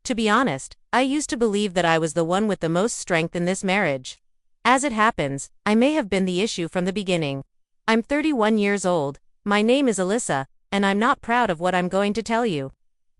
To be honest, I used to believe that I was the one with the most strength in this marriage. As it happens, I may have been the issue from the beginning. I'm 31 years old, my name is Alyssa, and I'm not proud of what I'm going to tell you.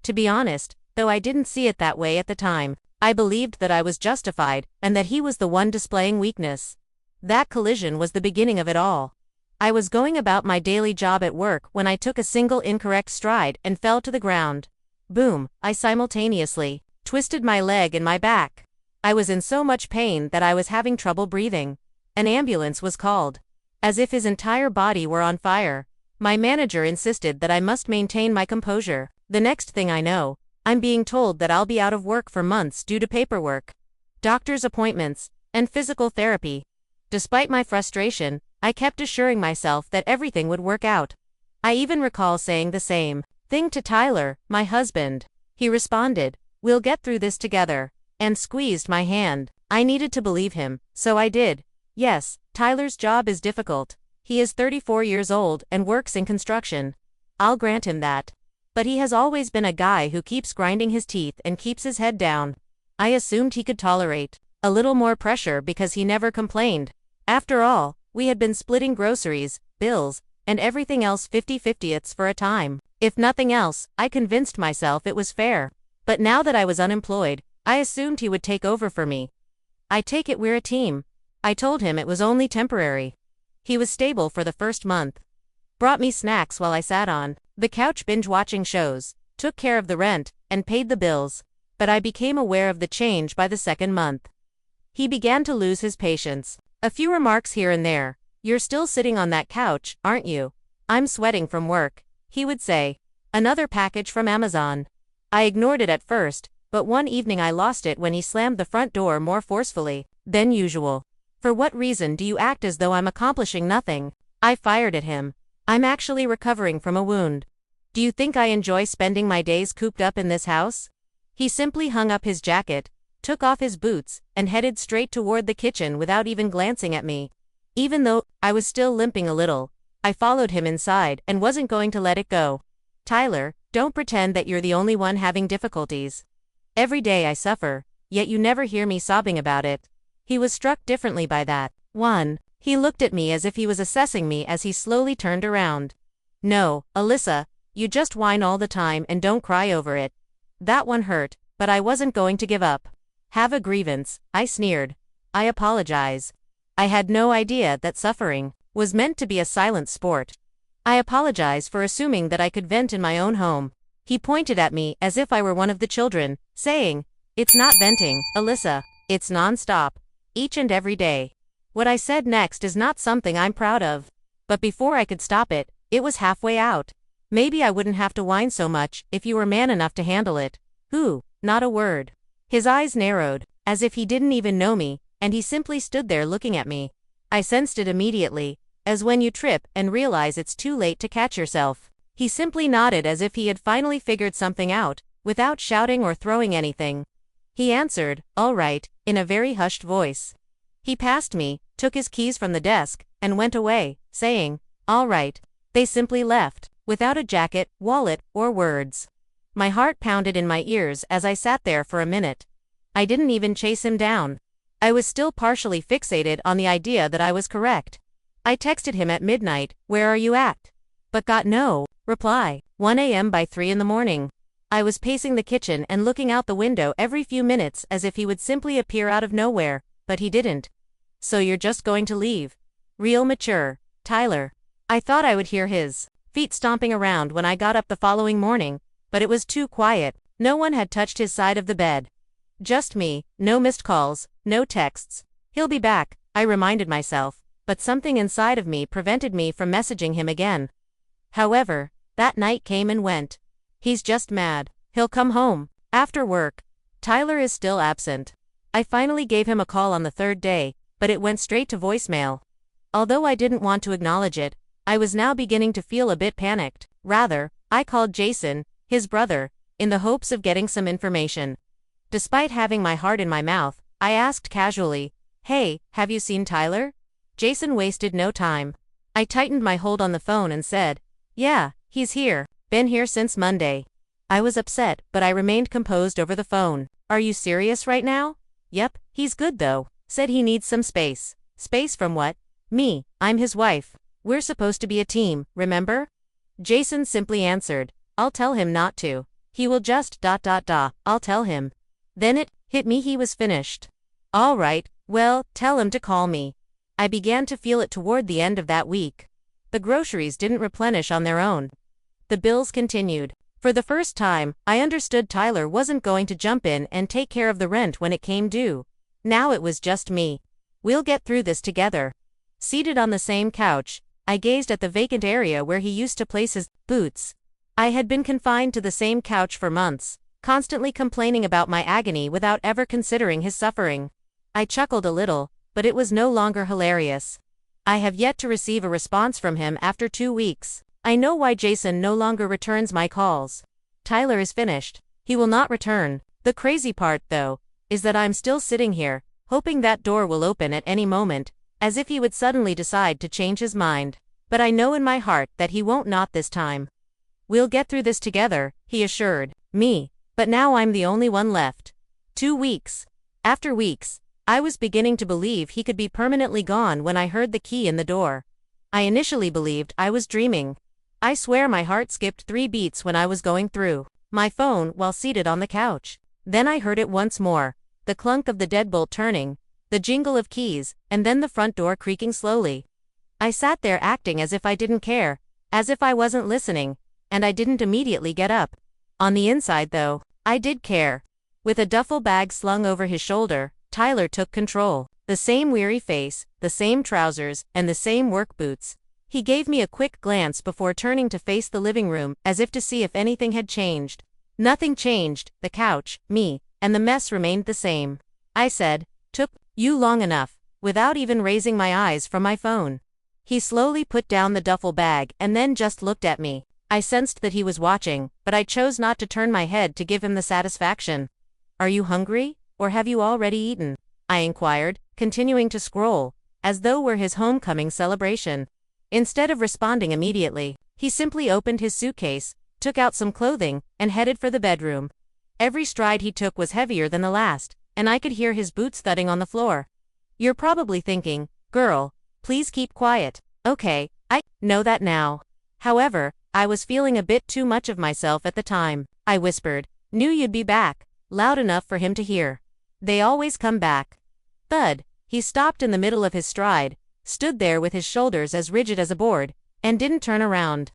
To be honest, though I didn't see it that way at the time, I believed that I was justified, and that he was the one displaying weakness. That collision was the beginning of it all. I was going about my daily job at work when I took a single incorrect stride and fell to the ground. Boom, I simultaneously twisted my leg and my back. I was in so much pain that I was having trouble breathing. An ambulance was called. As if his entire body were on fire. My manager insisted that I must maintain my composure. The next thing I know, I'm being told that I'll be out of work for months due to paperwork, doctor's appointments, and physical therapy. Despite my frustration, I kept assuring myself that everything would work out. I even recall saying the same thing to Tyler, my husband. He responded, "We'll get through this together," and squeezed my hand. I needed to believe him, so I did. Yes, Tyler's job is difficult. He is 34 years old and works in construction. I'll grant him that. But he has always been a guy who keeps grinding his teeth and keeps his head down. I assumed he could tolerate a little more pressure because he never complained. After all, we had been splitting groceries, bills, and everything else 50-50ths for a time. If nothing else, I convinced myself it was fair. But now that I was unemployed, I assumed he would take over for me. I take it we're a team. I told him it was only temporary. He was stable for the first month. Brought me snacks while I sat on the couch binge-watching shows, took care of the rent, and paid the bills. But I became aware of the change by the second month. He began to lose his patience. A few remarks here and there. "You're still sitting on that couch, aren't you?" "I'm sweating from work," he would say. "Another package from Amazon." I ignored it at first, but one evening I lost it when he slammed the front door more forcefully than usual. "For what reason do you act as though I'm accomplishing nothing?" I fired at him. "I'm actually recovering from a wound. Do you think I enjoy spending my days cooped up in this house?" He simply hung up his jacket, took off his boots, and headed straight toward the kitchen without even glancing at me. Even though I was still limping a little, I followed him inside and wasn't going to let it go. "Tyler, don't pretend that you're the only one having difficulties. Every day I suffer, yet you never hear me sobbing about it." He was struck differently by that. 1. He looked at me as if he was assessing me as he slowly turned around. "No, Alyssa, you just whine all the time and don't cry over it." That one hurt, but I wasn't going to give up. "Have a grievance," I sneered. "I apologize. I had no idea that suffering was meant to be a silent sport. I apologize for assuming that I could vent in my own home." He pointed at me as if I were one of the children, saying, "It's not venting, Alyssa. It's non-stop. Each and every day." What I said next is not something I'm proud of. But before I could stop it, it was halfway out. "Maybe I wouldn't have to whine so much if you were man enough to handle it." "Who?" Not a word. His eyes narrowed, as if he didn't even know me, and he simply stood there looking at me. I sensed it immediately, as when you trip and realize it's too late to catch yourself. He simply nodded as if he had finally figured something out, without shouting or throwing anything. He answered, "All right," in a very hushed voice. He passed me, took his keys from the desk, and went away, saying, "All right." They simply left, without a jacket, wallet, or words. My heart pounded in my ears as I sat there for a minute. I didn't even chase him down. I was still partially fixated on the idea that I was correct. I texted him at midnight, "Where are you at?" but got no reply. 1 a.m. by 3 in the morning. I was pacing the kitchen and looking out the window every few minutes as if he would simply appear out of nowhere, but he didn't. "So you're just going to leave?" Real mature, Tyler. I thought I would hear his feet stomping around when I got up the following morning, but it was too quiet. No one had touched his side of the bed. Just me, no missed calls, no texts. "He'll be back," I reminded myself, but something inside of me prevented me from messaging him again. However, that night came and went. "He's just mad. He'll come home after work." Tyler is still absent. I finally gave him a call on the third day, but it went straight to voicemail. Although I didn't want to acknowledge it, I was now beginning to feel a bit panicked. Rather, I called Jason, his brother, in the hopes of getting some information. Despite having my heart in my mouth, I asked casually, "Hey, have you seen Tyler?" Jason wasted no time. I tightened my hold on the phone and said, "Yeah, he's here. Been here since Monday." I was upset, but I remained composed over the phone. Are you serious right now? Yep, he's good though. Said he needs some space. Space from what? Me, I'm his wife. We're supposed to be a team, remember? Jason simply answered, I'll tell him not to. He will just ... I'll tell him. Then it hit me he was finished. All right, well, tell him to call me. I began to feel it toward the end of that week. The groceries didn't replenish on their own. The bills continued. For the first time, I understood Tyler wasn't going to jump in and take care of the rent when it came due. Now it was just me. We'll get through this together. Seated on the same couch, I gazed at the vacant area where he used to place his boots. I had been confined to the same couch for months, constantly complaining about my agony without ever considering his suffering. I chuckled a little, but it was no longer hilarious. I have yet to receive a response from him after 2 weeks. I know why Jason no longer returns my calls. Tyler is finished. He will not return. The crazy part, though, is that I'm still sitting here, hoping that door will open at any moment, as if he would suddenly decide to change his mind. But I know in my heart that he won't, not this time. We'll get through this together, he assured me. But now I'm the only one left. 2 weeks. After weeks, I was beginning to believe he could be permanently gone when I heard the key in the door. I initially believed I was dreaming. I swear my heart skipped 3 beats when I was going through my phone while seated on the couch. Then I heard it once more, the clunk of the deadbolt turning, the jingle of keys, and then the front door creaking slowly. I sat there acting as if I didn't care, as if I wasn't listening, and I didn't immediately get up. On the inside, though, I did care. With a duffel bag slung over his shoulder, Tyler took control. The same weary face, the same trousers, and the same work boots. He gave me a quick glance before turning to face the living room, as if to see if anything had changed. Nothing changed. The couch, me, and the mess remained the same. I said, "Took you long enough," without even raising my eyes from my phone. He slowly put down the duffel bag and then just looked at me. I sensed that he was watching, but I chose not to turn my head to give him the satisfaction. "Are you hungry, or have you already eaten?" I inquired, continuing to scroll, as though we're his homecoming celebration. Instead of responding immediately, he simply opened his suitcase, took out some clothing, and headed for the bedroom. Every stride he took was heavier than the last, and I could hear his boots thudding on the floor. You're probably thinking, "Girl, please keep quiet." Okay, I know that now. However, I was feeling a bit too much of myself at the time. I whispered, "Knew you'd be back," loud enough for him to hear. "They always come back." Thud. He stopped in the middle of his stride, stood there with his shoulders as rigid as a board, and didn't turn around.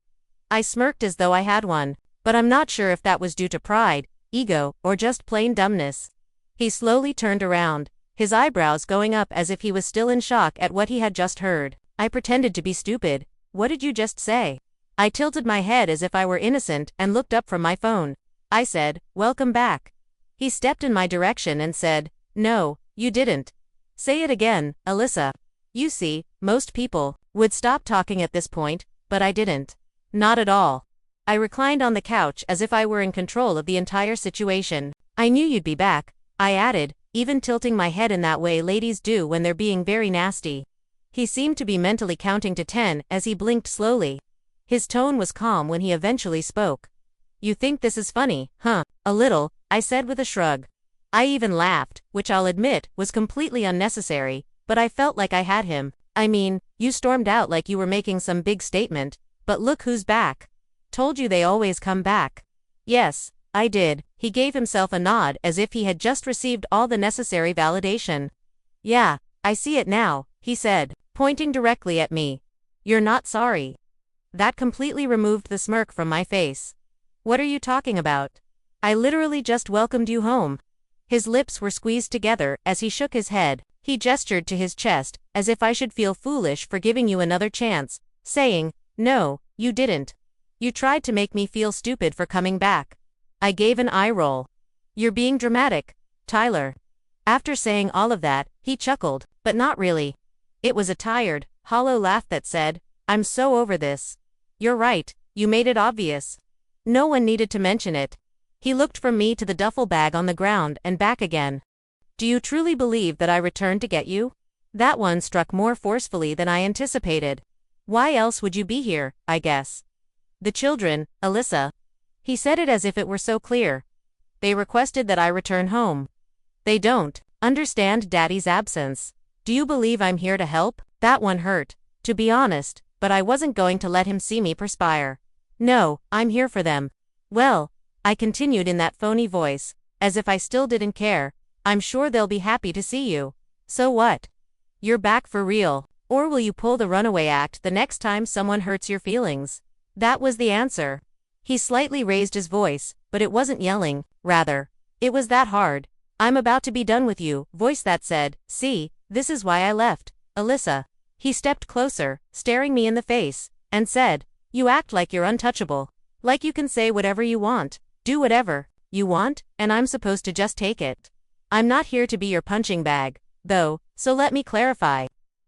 I smirked as though I had one, but I'm not sure if that was due to pride, ego, or just plain dumbness. He slowly turned around, his eyebrows going up as if he was still in shock at what he had just heard. I pretended to be stupid. "What did you just say?" I tilted my head as if I were innocent and looked up from my phone. I said, "Welcome back." He stepped in my direction and said, "No, you didn't. Say it again, Alyssa." You see, most people would stop talking at this point, but I didn't. Not at all. I reclined on the couch as if I were in control of the entire situation. "I knew you'd be back," I added, even tilting my head in that way ladies do when they're being very nasty. He seemed to be mentally counting to 10 as he blinked slowly. His tone was calm when he eventually spoke. "You think this is funny, huh?" "A little," I said with a shrug. I even laughed, which I'll admit was completely unnecessary, but I felt like I had him. "I mean, you stormed out like you were making some big statement, but look who's back. Told you they always come back." "Yes, I did." He gave himself a nod as if he had just received all the necessary validation. "Yeah, I see it now," he said, pointing directly at me. "You're not sorry." That completely removed the smirk from my face. "What are you talking about? I literally just welcomed you home." His lips were squeezed together as he shook his head. He gestured to his chest, as if I should feel foolish for giving you another chance, saying, "No, you didn't. You tried to make me feel stupid for coming back." I gave an eye roll. "You're being dramatic, Tyler." After saying all of that, he chuckled, but not really. It was a tired, hollow laugh that said, "I'm so over this." "You're right, you made it obvious. No one needed to mention it." He looked from me to the duffel bag on the ground and back again. "Do you truly believe that I returned to get you?" That one struck more forcefully than I anticipated. "Why else would you be here, I guess?" "The children, Alyssa." He said it as if it were so clear. They requested that I return home. They don't understand Daddy's absence. Do you believe I'm here to help? That one hurt, to be honest, but I wasn't going to let him see me perspire. No, I'm here for them. Well, I continued in that phony voice, as if I still didn't care, I'm sure they'll be happy to see you. So what? You're back for real, or will you pull the runaway act the next time someone hurts your feelings? That was the answer. He slightly raised his voice, but it wasn't yelling, rather. It was that hard. I'm about to be done with you, voice that said, see, this is why I left, Alyssa. He stepped closer, staring me in the face, and said, you act like you're untouchable. Like you can say whatever you want, do whatever you want, and I'm supposed to just take it. I'm not here to be your punching bag, though, so let me clarify.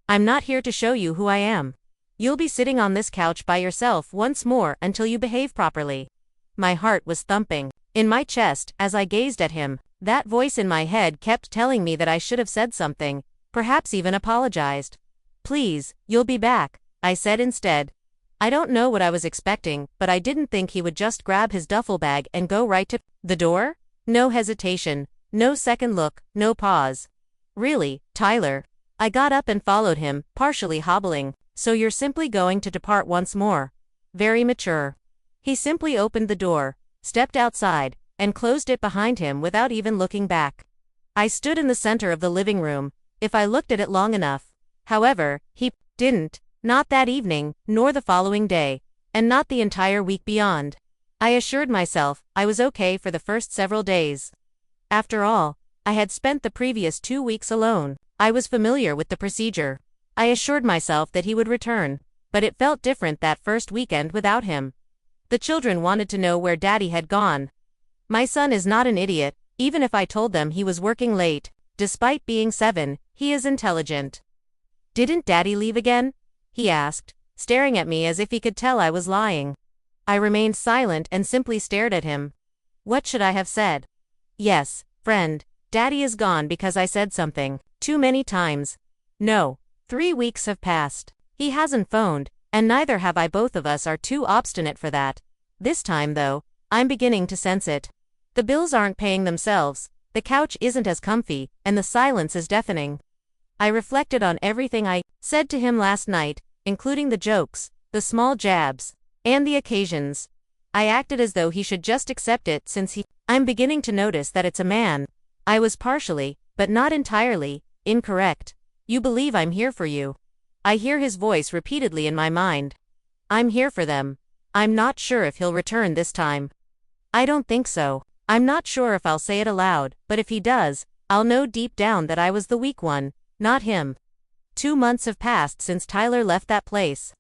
I'm not here to show you who I am. You'll be sitting on this couch by yourself once more until you behave properly. My heart was thumping in my chest as I gazed at him. That voice in my head kept telling me that I should have said something, perhaps even apologized. Please, you'll be back, I said instead. I don't know what I was expecting, but I didn't think he would just grab his duffel bag and go right to the door? No hesitation, no second look, no pause. Really, Tyler? I got up and followed him, partially hobbling. So you're simply going to depart once more? Very mature. He simply opened the door, stepped outside, and closed it behind him without even looking back. I stood in the center of the living room, if I looked at it long enough. However, he didn't. Not that evening, nor the following day, and not the entire week beyond. I assured myself I was okay for the first several days. After all, I had spent the previous 2 weeks alone. I was familiar with the procedure. I assured myself that he would return, but it felt different that first weekend without him. The children wanted to know where Daddy had gone. My son is not an idiot, even if I told them he was working late. Despite being 7, he is intelligent. Didn't Daddy leave again? He asked, staring at me as if he could tell I was lying. I remained silent and simply stared at him. What should I have said? Yes, friend, Daddy is gone because I said something. Too many times. No, 3 weeks have passed. He hasn't phoned, and neither have I. Both of us are too obstinate for that. This time though, I'm beginning to sense it. The bills aren't paying themselves, the couch isn't as comfy, and the silence is deafening. I reflected on everything I said to him last night, including the jokes, the small jabs, and the occasions. I acted as though he should just accept it since I'm beginning to notice that it's a man. I was partially, but not entirely, incorrect. You believe I'm here for you. I hear his voice repeatedly in my mind. I'm here for them. I'm not sure if he'll return this time. I don't think so. I'm not sure if I'll say it aloud, but if he does, I'll know deep down that I was the weak one, not him. 2 months have passed since Tyler left that place.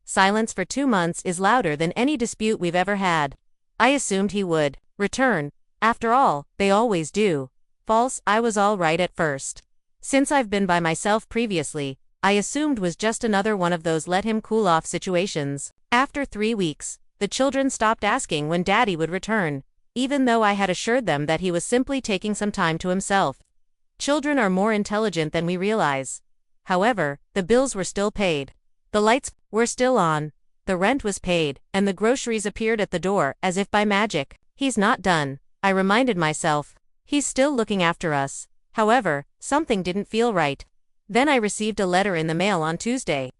Silence for 2 months is louder than any dispute we've ever had. I assumed he would return. After all, they always do. False, I was all right at first. Since I've been by myself previously, I assumed was just another one of those let him cool off situations. After 3 weeks, the children stopped asking when Daddy would return, even though I had assured them that he was simply taking some time to himself. Children are more intelligent than we realize. However, the bills were still paid. The lights were still on. The rent was paid, and the groceries appeared at the door as if by magic. He's not done, I reminded myself. He's still looking after us. However, something didn't feel right. Then I received a letter in the mail on Tuesday.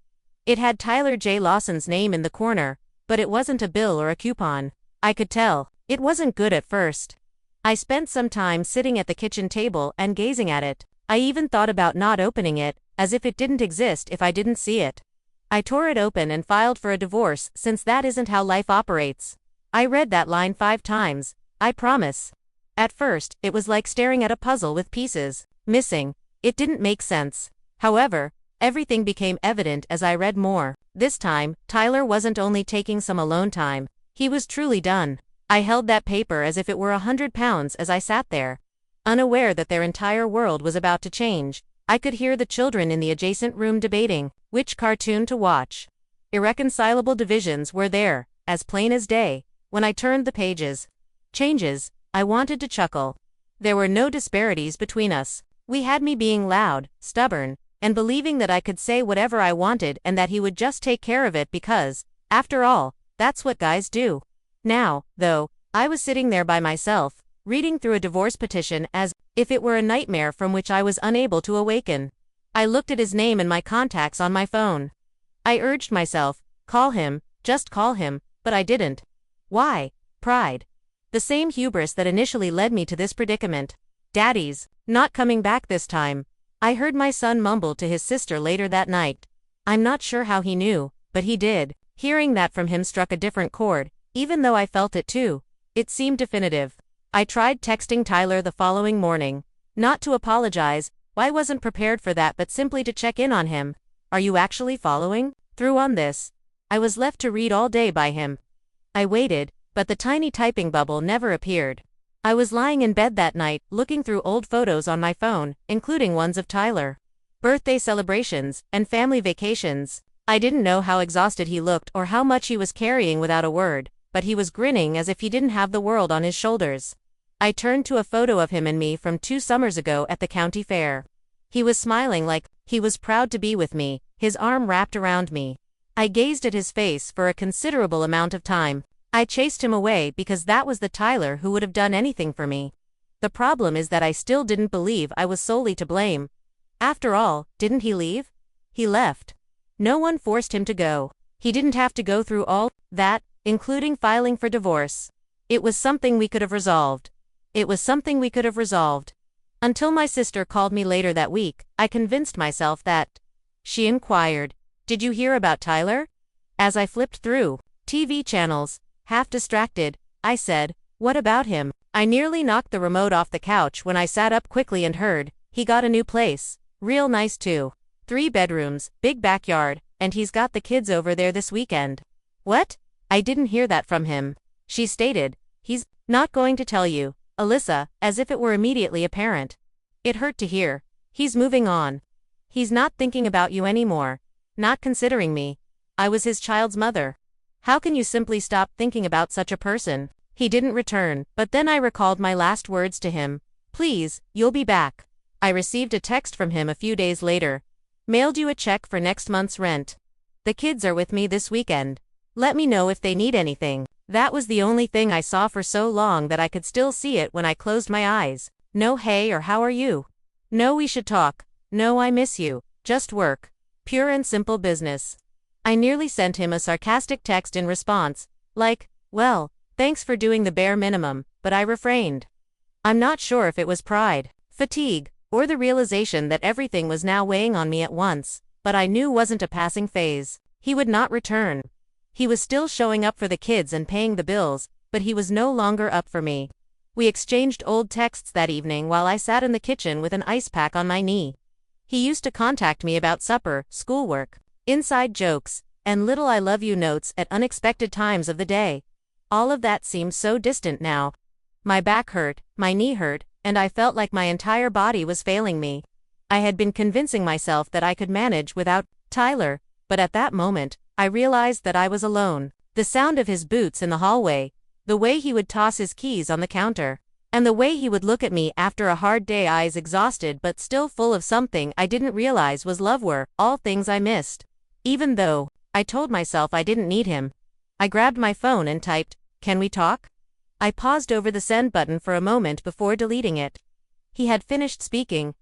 It had Tyler J. Lawson's name in the corner, but it wasn't a bill or a coupon. I could tell. It wasn't good at first. I spent some time sitting at the kitchen table and gazing at it. I even thought about not opening it, as if it didn't exist if I didn't see it. I tore it open and filed for a divorce since that isn't how life operates. I read that line 5 times, I promise. At first, it was like staring at a puzzle with pieces missing. It didn't make sense. However, everything became evident as I read more. This time, Tyler wasn't only taking some alone time, he was truly done. I held that paper as if it were 100 pounds as I sat there. Unaware that their entire world was about to change, I could hear the children in the adjacent room debating which cartoon to watch. Irreconcilable divisions were there, as plain as day, when I turned the pages. Changes, I wanted to chuckle. There were no disparities between us. We had me being loud, stubborn, and believing that I could say whatever I wanted and that he would just take care of it because, after all, that's what guys do. Now, though, I was sitting there by myself, reading through a divorce petition as if it were a nightmare from which I was unable to awaken. I looked at his name and my contacts on my phone. I urged myself, call him, just call him, but I didn't. Why? Pride. The same hubris that initially led me to this predicament. Daddy's not coming back this time, I heard my son mumble to his sister later that night. I'm not sure how he knew, but he did. Hearing that from him struck a different chord, even though I felt it too. It seemed definitive. I tried texting Tyler the following morning. Not to apologize, I wasn't prepared for that, but simply to check in on him. Are you actually following through on this? I was left to read all day by him. I waited, but the tiny typing bubble never appeared. I was lying in bed that night, looking through old photos on my phone, including ones of Tyler. Birthday celebrations, and family vacations. I didn't know how exhausted he looked or how much he was carrying without a word, but he was grinning as if he didn't have the world on his shoulders. I turned to a photo of him and me from 2 summers ago at the county fair. He was smiling like he was proud to be with me, his arm wrapped around me. I gazed at his face for a considerable amount of time. I chased him away because that was the Tyler who would have done anything for me. The problem is that I still didn't believe I was solely to blame. After all, didn't he leave? He left. No one forced him to go. He didn't have to go through all that, including filing for divorce. It was something we could have resolved. It was something we could have resolved. Until my sister called me later that week, I convinced myself that. She inquired, "Did you hear about Tyler?" As I flipped through TV channels, half distracted, I said, "What about him?" I nearly knocked the remote off the couch when I sat up quickly and heard, "He got a new place. Real nice too. 3 bedrooms, big backyard, and he's got the kids over there this weekend." What? I didn't hear that from him. She stated, "He's not going to tell you, Alyssa," as if it were immediately apparent. It hurt to hear. "He's moving on. He's not thinking about you anymore. Not considering me. I was his child's mother. How can you simply stop thinking about such a person?" He didn't return, but then I recalled my last words to him. "Please, you'll be back." I received a text from him a few days later. "Mailed you a check for next month's rent. The kids are with me this weekend. Let me know if they need anything." That was the only thing I saw for so long that I could still see it when I closed my eyes. No hey or how are you. No we should talk. No I miss you. Just work. Pure and simple business. I nearly sent him a sarcastic text in response, like, "Well, thanks for doing the bare minimum," but I refrained. I'm not sure if it was pride, fatigue, or the realization that everything was now weighing on me at once, but I knew wasn't a passing phase. He would not return. He was still showing up for the kids and paying the bills, but he was no longer up for me. We exchanged old texts that evening while I sat in the kitchen with an ice pack on my knee. He used to contact me about supper, schoolwork, inside jokes, and little I love you notes at unexpected times of the day. All of that seemed so distant now. My back hurt, my knee hurt, and I felt like my entire body was failing me. I had been convincing myself that I could manage without Tyler, but at that moment, I realized that I was alone. The sound of his boots in the hallway, the way he would toss his keys on the counter, and the way he would look at me after a hard day, eyes exhausted but still full of something I didn't realize was love, were all things I missed. Even though I told myself I didn't need him. I grabbed my phone and typed, "Can we talk?" I paused over the send button for a moment before deleting it. He had finished speaking,